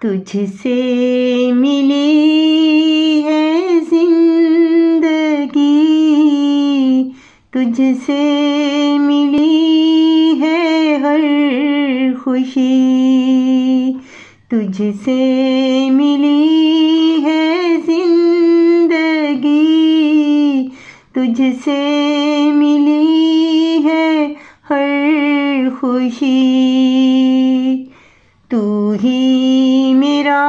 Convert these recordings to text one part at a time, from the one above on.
तुझसे मिली है जिंदगी, तुझसे मिली है हर खुशी, तुझसे मिली है जिंदगी, तुझसे मिली है हर खुशी। तू ही मेरा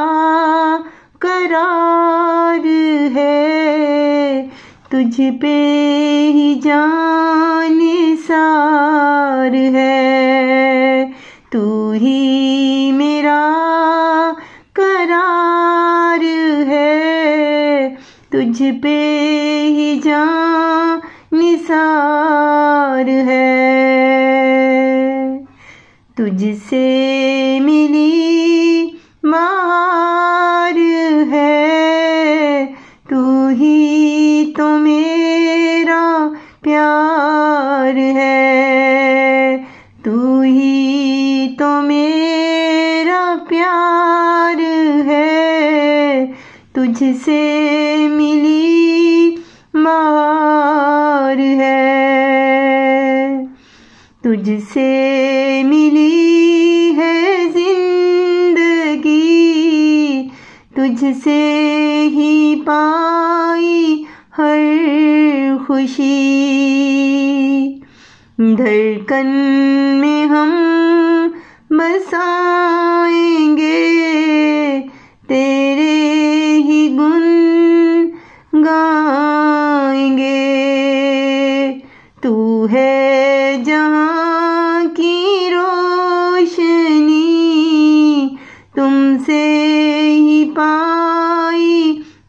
करार है, तुझ पे ही जान निसार है। तू ही मेरा करार है, तुझ पे ही जान निसार है। तुझसे मिली मार है, तू ही तो मेरा प्यार है, तू ही तो मेरा प्यार है। तुझसे मिली मार है, तुझसे मिली है जिंदगी, तुझसे ही पाई हर खुशी। धड़कन में हम बसाएंगे, तेरे ही गुन गाएंगे। तू है जहाँ की रोशनी, तुमसे ही पाई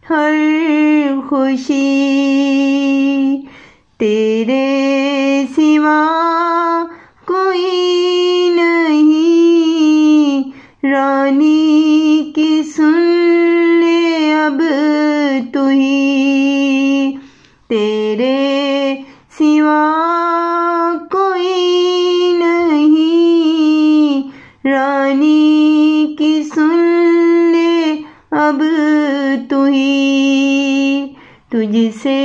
हर खुशी। तेरे सिवा कोई नहीं, रानी की सुन ले अब तू ही। तेरे सिवा कोई नहीं, रानी की सुन ले अब तू ही। तुझसे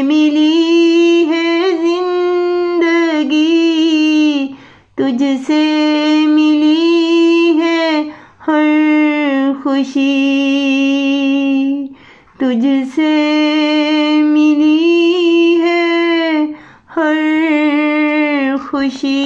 मिली है जिंदगी, तुझसे मिली है हर खुशी, तुझसे मिली है हर खुशी।